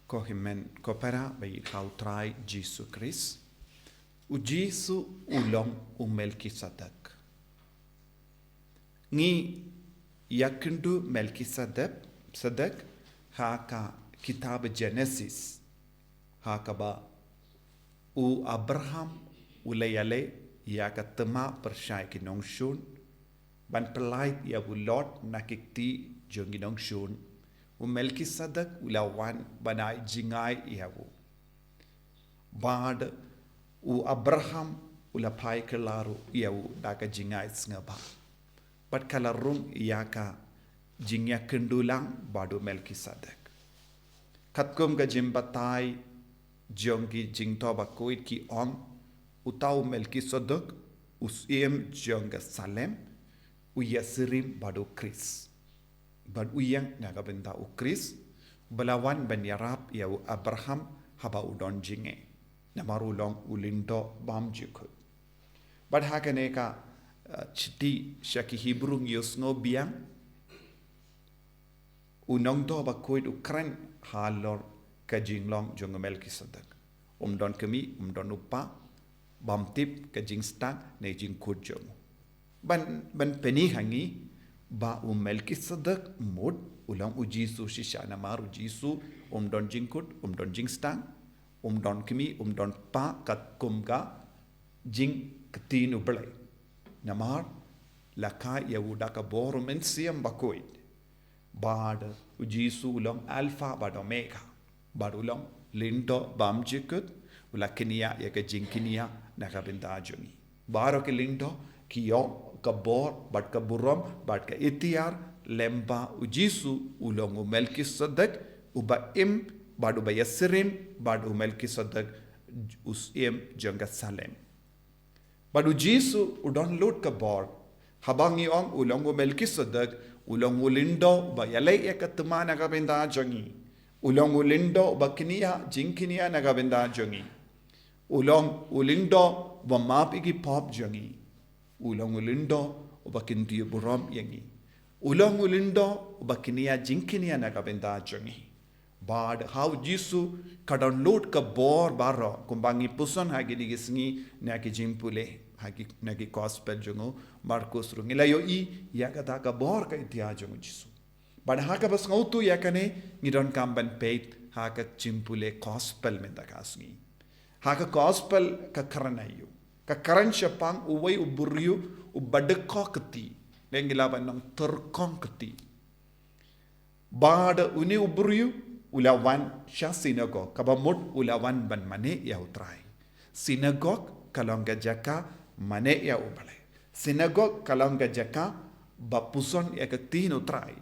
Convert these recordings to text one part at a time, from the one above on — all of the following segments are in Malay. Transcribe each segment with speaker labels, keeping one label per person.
Speaker 1: Kohimen kopera bai kautrai Jesu Christ. U Jesu ulong u Melkisedek. Ngi yakundu Melkisedek haka kitab Genesis haka ba u Abraham ulayale yaka tema persyai kinong shun ban pelait ya bulot nakikti jong kinong shun u Melkisedek ulawan banai jingai yawu bad u Abraham ulapai kelaru yawu daka jingai sngaba bat kalarung yaka jingya kendulang badu Melkisedek katkum ga jimbatai jongki jingto bakoit ki ong utau Melkisedek usiem jongga Salem uyasirim badu Kris bad uyang naga benda u Kris belawan ban yarap ya Abraham haba udon jinge namarulong ulindo bam jikut bad hakaneka chiti shaki Hebrew yusno biang unong do bakoit ukran halor kajinglong jong Melkisedek don kami don upa bam tip kajing stang ne jing kut jong ban peni hangi ba Melkisedek mod ulang ujisu shishana maru jisu don jingkut don jing stang don kami don pa kat kumga jing ketinu belai namar laka yahuda ka borum ensiam bakoit bad ujisu ulang alpha bad omega bad ulang lindo bam jikut ulakinia ya ka jingkinia nakabinda jongi baro ke lindo kiyo kabor bad ka burom bad ka itiar lemba ujisu ulong Melkisedek uba im bad uba yasirim bad Melkisedek usim jongga Salem bad ujisu udon lut kabor habangi ong ulong Melkisedek ulong ulindo ba yalay ya katuma nakabinda jongi ulong ulindo ba kinia jingkinia nakabinda jongi ulong ulindo ba mapigi pop jongi ulong ulindo uba kinti buram yangi ulong ulindo uba kinia jingkinia nakabinda jongi bad how jisu kadon load ka bor baro kumbangi puson hagi digisngi naki jimpule hagi naki gospel jongo Markus rungila yo I yakata ka bor ka itia jongo jisu bad haka bas ngautu yakane ngidon kamban peit haka jimpule gospel mendakasngi haka gospel ka karanayu ka karan syapang uway uburiu ubadekokti lengila banang terkongkti bad uni uburiu ulawan sya sinagog kabamut ulawan ban mane ya utrai sinagog kalongga jaka mane ya ubale sinagog kalongga jaka bapuson ya ketin utrai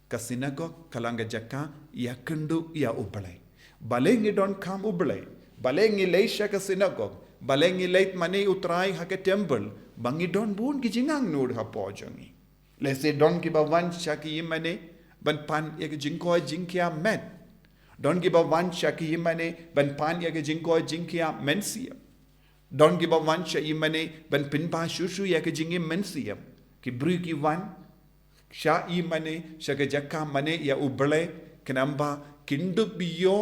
Speaker 1: ka sinagog kalongga jaka ya kendu ya ubale balengi don kam ubale balengi leisha ka sinagog balengi leit mane utrai ha ka temple bangi don bun ki jingang nur ha pojongi lese don ki bawan shaki mane ban pan ya jingko jingkia met don't give a one shaki imane ban pan ya jingko jingkia mensia don't give a one shaki imane ban pinpa shushu ya jingi mensia ki bru ki wan sha imane shaka jakka mane ya uble kanamba kindu biyo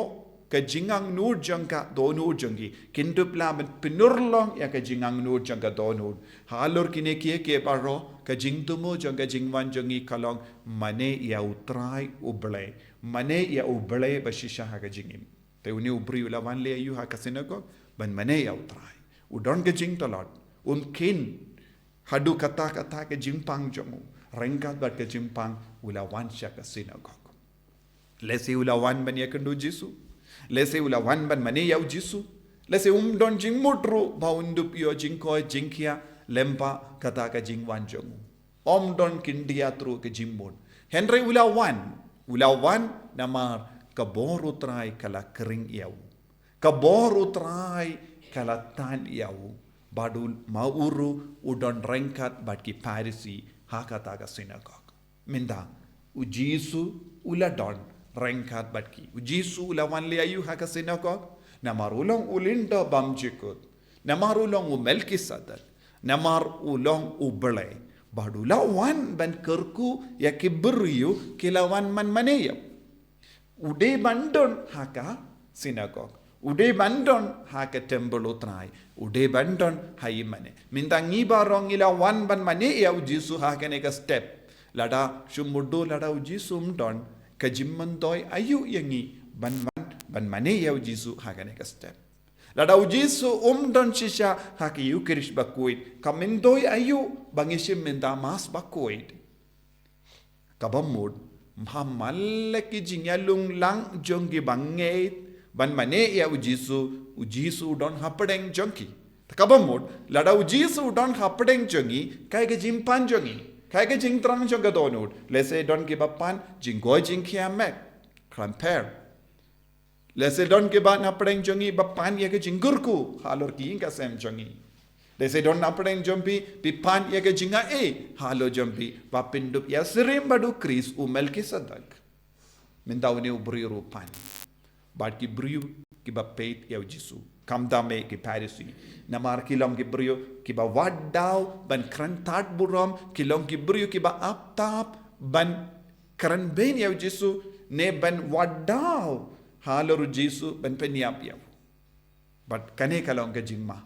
Speaker 1: ka jingang nur jangka do nur jangi kindu plan pinurlong ya ka jingang nur jangka do nur halor kine kie ke baro ka jingtumo jangka jingwan jangi kalong mane ya utrai uble mane ya uble bashisha ha ka jingim te uni ubri ulawan le ayu ha ka sinagog ban mane ya utrai udon ka jing tolot kin hadu kata ka jimpang jomu rengkat bat ka jimpang ulawan sha ka sinagog lesi ulawan ban ya kendu jisu lese ulawan ban mane yau jisu lese don jing mutru baundup yo jingko jingkia lempa kata ka jingwan jongu don kindia tru ke jimbon henry ulawan namar kaboru trai kala kering yau kaboru trai kala tan yau badul mauru udon rengkat bat ki parisi hakata ka sinagog minda ujisu uladon rengkat batki ujisu lawan le ayu haka sinagog namar ulong ulinda bamjikut namar ulong Melkisedek namar ulong ubele badula wan ban kerku ya kiberiu kilawan man maneya Ude bandon haka sinagog. Ude bandon haka temple utrai. Ude bandon haimane. Minta ngibarong ila wan ban mane ya ujisu haka neka step. Lada shumudo lada ujisu mdon. Kajimmantoy ayu yangi ban mane ya ujisu haka neka step. Lada ujisu umdon shisha haka yukirish bakuit. Kamindoy ayu bangishim minta mas bakuit. Kabamud. Mamalaki jinyalung lang jongi bangait ban mane ya ujisu don hapadeng jongi takabamod lada ujisu don hapadeng jongi kai ke jimpan jongi kai ke jingtrang jonga donut lese don ke bapan jingoi jingkiamek kramper lese don ke ban hapadeng jongi bapan ya ke jingurku halor ki inga sem jongi lese don hapadeng jompi pipan ya ke jinga halo jompi papindup ya sirim badu kris umel ki sadak mindaune ubri rupan bad ki brio ki ba peit ya ujisu kamdame ki parisi namar kilong ki brio ki ba wadaw ban krantat buram kilong ki brio ki ba aptap ban kran ben ya ujisu ne ban wadaw halor ujisu ban penyap ya but kane kalong ka jingma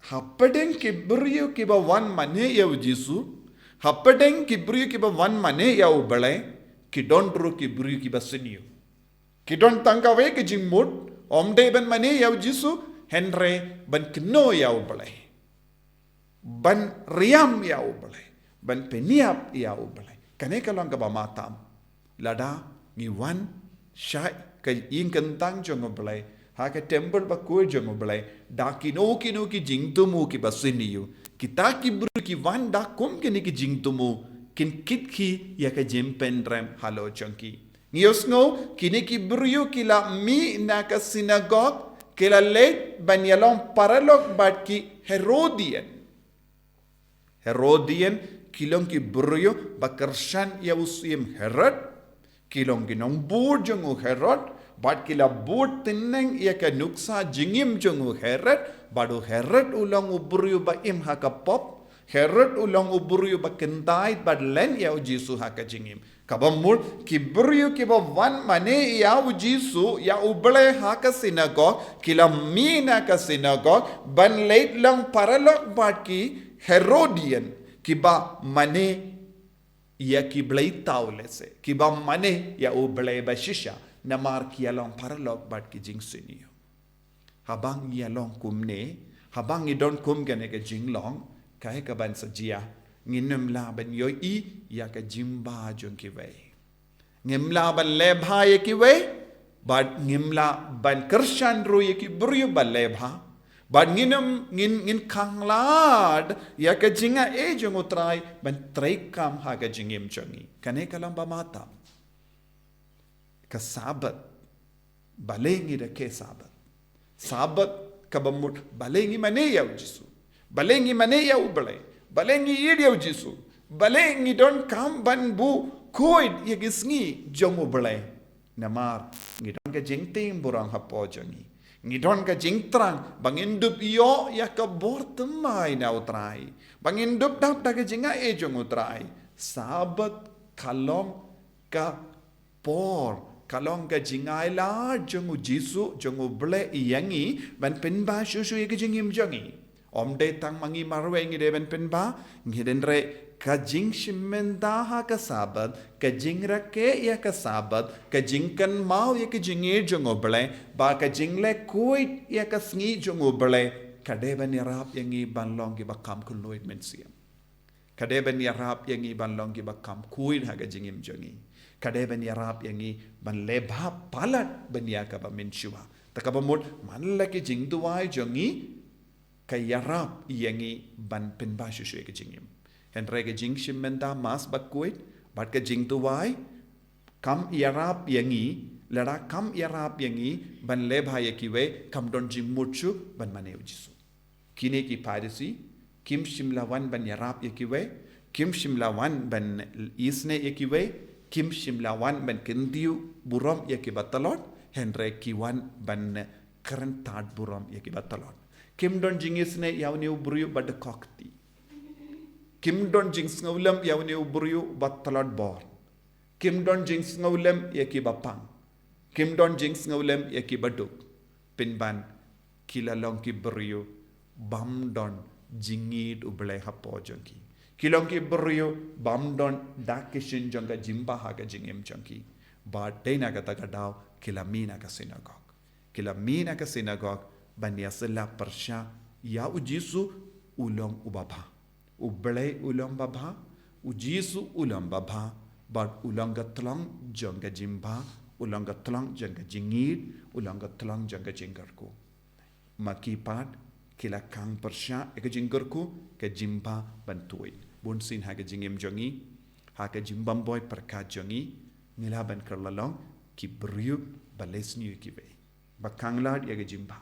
Speaker 1: Hapadeng kibrio kiba wan mane ya ujisu. Hapadeng kibrio kiba wan mane ya ubale. Kidondro kibrio kiba sinyo. Kidon tangkawe ke jingmut. Omde ban mane ya ujisu. Henre ban kino ya ubale. Ban riam ya ubale. Ban peniap ya ubale. Kane kalong kaba matam. Lada ngiwan syai ke ingkentang jong ubale. Haka temple ba kuy jong ubale. Da kino ki jingtumu ki basiniyu. Kita ki bru ki wan da kum ki jingtumu. Kin kit ki ya ka jimpenrem halo chonki. Ngiyos ngo kini ki bru ki la mi na ka synagogue kila late banyalong paralog bat ki Herodian. Herodian kilong ki bru ba kershan ya usim Herod. Kilong ginong bur jong Herod. Bad kila bud tineng ia ka nuksa jingim jongu Herod. Badu Herod ulang uburiu ba im haka pop. Herod ulang uburiu ba kentai bad len ya ujisu haka jingim. Kabamul kiburiu kiba wan mane ya ujisu ya ubale haka sinagog. Kila mina ka sinagog. Ban late lang paralog bad ki Herodian. Kiba mane ya kiblay tau lese. Kiba mane ya ubale ba shisha. Namar kialong paralog bat ki jing siniyo. Habang yalong kumne, habang idon kum gane ka jinglong, kaya ka ban sajia, nginum la ban yoy ya ka jimba jong kiwe. Ngimla ban lebha ya kiwe, bad ngimla ban kershan ru ya ki buryu ban lebha, bad ngin kanglad ya ka jinga jong utray, ban traikam ha ka jingim jongi. Kane ka lang ba matam? Kasabat balengi da ke sabat kabamut balengi mane ya ujisu balengi mane ya ubale balengi yedi ya ujisu balengi don kam ban bu koid ya gisngi jong ubale namar ngidon ka jingting burang hapo jongi ngidon ka jingtrang bangindup iyo ya ka bortemai na utrai bangindup dap da ka jinga jong utrai sabat kalong ka por kalong ka jingai la jongu jisu jongu ble iyangi ban penba shushu ye jingim jongi omde tang mangi marwe ngi de ban penba ngiden re ka jing shimenda ha ka sabat ka jingra ke ya ka sabat ka jingkan mau ye ka jingi jongu ble ba ka jingle kuit ya ka sngi jongu ble kade ban yarap yangi ban long gi bakam kuloid mensiam kade ban yarap yangi ban long gi bakam kuit ha ka jingim jongi kade ban yarap yangi ban lebha palat ban ya ka ba menshua takabamut manlaki jingduai jongi ka yarap yangi ban penba shushu ke jingim henre ke jing shimmenta mas bakuit bat ke jingduai kam yarap yangi lara kam yarap yangi ban lebha yakiwe kam don jingmuchu ban mane ujisu kine ki parisi kim shimlawan ban yarap yakiwe kim shimlawan ban isne yakiwe kim shimlawan ban kendiu buram yakibatalot henre kiwan ban kerentat buram yakibatalot kim don jingisne yawni ubruyu bad kokti kim don jings ngawlam yawni ubruyu batalot bor Kim don jing ngolem ya ki bapang. Kim don jing ngolem ya ki baduk. Pinban kila long ki berio bam don jingid ublay hapo jonki. Kilong ki berio bam don dakishin jonga jimba haga jingim jonki. Ba dena kata kadaw kila mina ka synagogue. Kila mina ka synagogue banya sela persya ya ujisu ulong ubaba. Ublay ulong baba, ujisu ulong baba. But ulang gatlang jangga jimba, ulang gatlang jangga jingid, ulang gatlang jangga jinggarku. Makipat kila kang persya eka jinggarku ke jimba bantuin. Bunsin haga jingim jongi, haga jimbam boy perka jongi, nilaban kerlalong ki beriu bales niu ki be. Bakang lad ya jimba.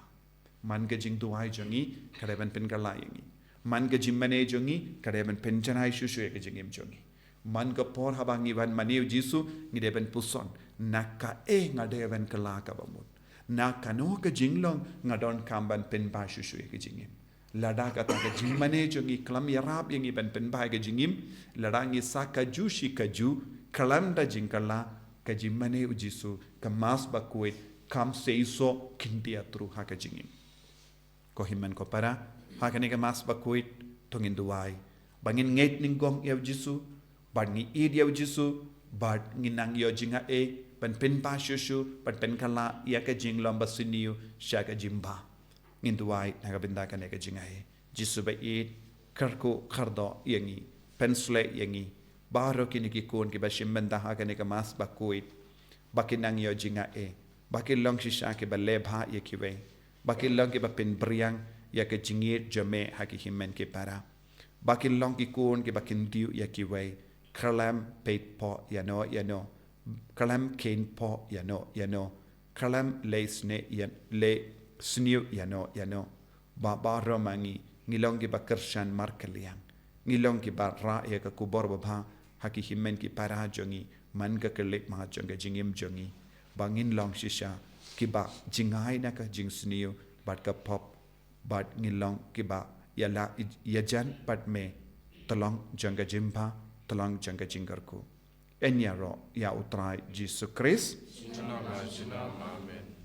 Speaker 1: Man ke jing tuai jongi kareban pen kerlayangi. Man ke jimmane jongi kareban penjanai susu ya jingim jongi. Man ka por habang iban maniu jisu ngideben puson naka ngadeven kelaka bamut naka no ka jinglong ngadon kamban penba susu ke jingim lada kata ka jingmane jongi klam yarab yang iban penba ke jingim ladangi saka jushi kaju kalam da jingkala ka jimmane ujisu ka mas bakuit kam seiso kintiatru ha ka jingim ko himan ko para ha ka ni ka mas bakuit tongin duai bangin ngait ninggong ya jisu Bad ngi id yaw jisu, bad ngi nang yo jinga ban pen pa shushu, ban pen kala ya ka jing lomba siniu, sya ka jimba. Ngin tuwai naga binda ka nega jinga jisu ba id, karko kardo yangi, pensle yangi, baro kini ki kun ki ba shimbenda ha ka nega mas ba kuit, bakin nang yo jinga bakin long shisha ki ba lebha ya kiwe, bakin long ki ba pen briang ya ka jingit jame ha ki himen ki para, bakin long ki kun ki bakin diu ya kiwe, Kalam peit po yano kalam kain po yano kalam le sniu yano ba romangi ngilong ki ba kershan markeliang ngilong ki ba ra ya ka kubor ba haki himen ki para jongi man ka kelip ma jonga jingim jongi bangin long shisha ki ba jingai na ka jing sniu bat ka pop bat ngilong ki ba yala yajan pat me tolong jonga jimba Telang jangka jinggarku. Enya ro ya utrai Jesus Christ. Amen.